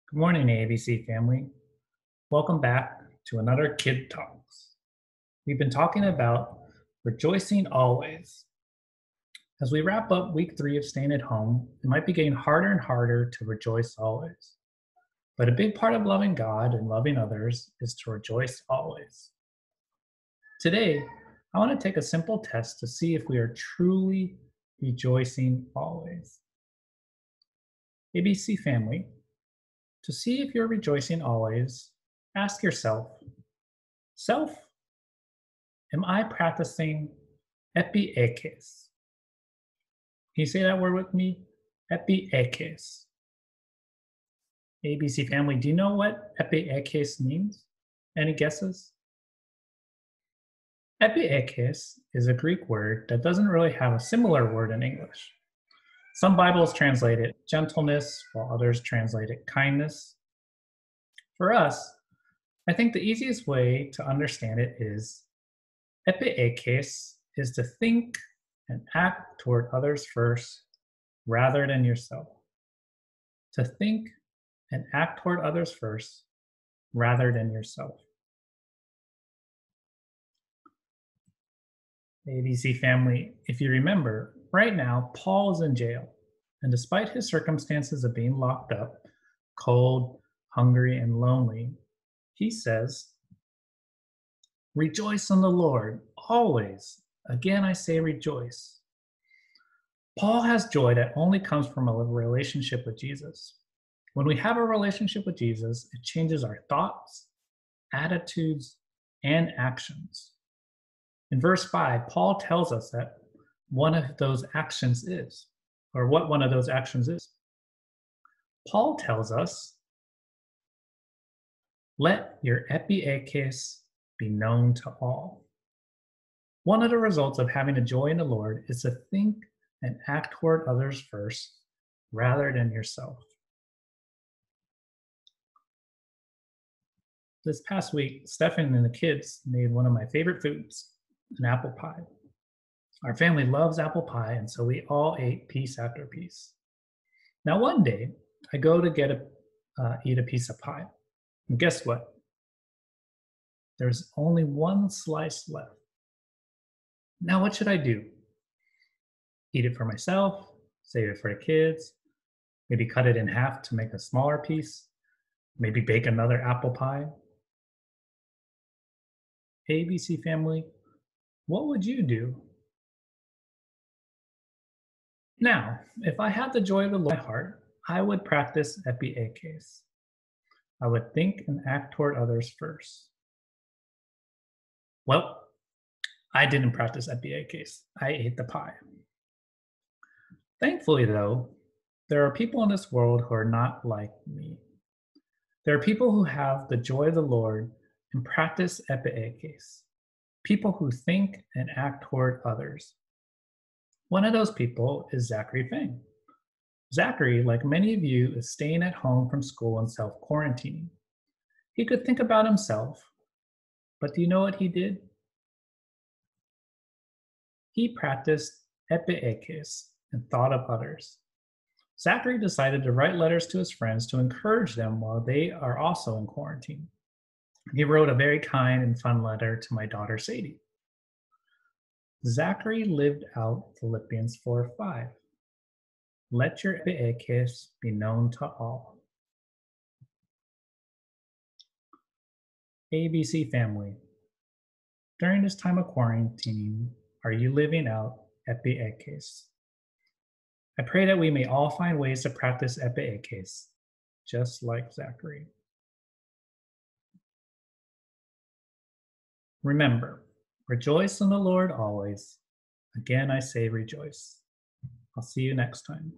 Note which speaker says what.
Speaker 1: Good morning, ABC family. Welcome back to another Kid Talks. We've been talking about rejoicing always. As we wrap up week 3 of staying at home, it might be getting harder and harder to rejoice always. But a big part of loving God and loving others is to rejoice always. Today, I want to take a simple test to see if we are truly rejoicing always. ABC family, to see if you're rejoicing always, ask yourself, self, am I practicing Epi-ei kes? Can you say that word with me? Epi-ei kes. ABC family, do you know what Epi-ei kes means? Any guesses? Epi-ei kes is a Greek word that doesn't really have a similar word in English. Some Bibles translate it gentleness, while others translate it kindness. For us, I think the easiest way to understand it is Epi-ei kes is to think and act toward others first rather than yourself. To think and act toward others first rather than yourself. ABC family, if you remember, right now Paul is in jail, and despite his circumstances of being locked up, cold, hungry, and lonely, he says, "Rejoice in the Lord always. Again, I say rejoice." Paul has joy that only comes from a relationship with Jesus. When we have a relationship with Jesus, it changes our thoughts, attitudes, and actions. In verse 5, Paul tells us that one of those actions is, or what one of those actions is. Paul tells us, let your Epi-ei kes be known to all. One of the results of having a joy in the Lord is to think and act toward others first rather than yourself. This past week, Stefan and the kids made one of my favorite foods, an apple pie. Our family loves apple pie, and so we all ate piece after piece. Now, one day, I go to eat a piece of pie, and guess what? There's only one slice left. Now, what should I do? Eat it for myself, save it for the kids, maybe cut it in half to make a smaller piece, maybe bake another apple pie? ABC family, what would you do? Now, if I had the joy of the Lord in my heart, I would practice Epi-ei kes. I would think and act toward others first. Well, I didn't practice Epi-ei kes. I ate the pie. Thankfully, though, there are people in this world who are not like me. There are people who have the joy of the Lord and practice Epi-ei kes. People who think and act toward others. One of those people is Zachary Feng. Zachary, like many of you, is staying at home from school and self-quarantining. He could think about himself, but do you know what he did? He practiced Epi-ei kes and thought of others. Zachary decided to write letters to his friends to encourage them while they are also in quarantine. He wrote a very kind and fun letter to my daughter Sadie. Zachary lived out Philippians 4:5. Let your Epi-ei kes be known to all. ABC family, during this time of quarantine, are you living out Epi-ei kes? I pray that we may all find ways to practice Epi-ei kes, just like Zachary. Remember, rejoice in the Lord always. Again, I say rejoice. I'll see you next time.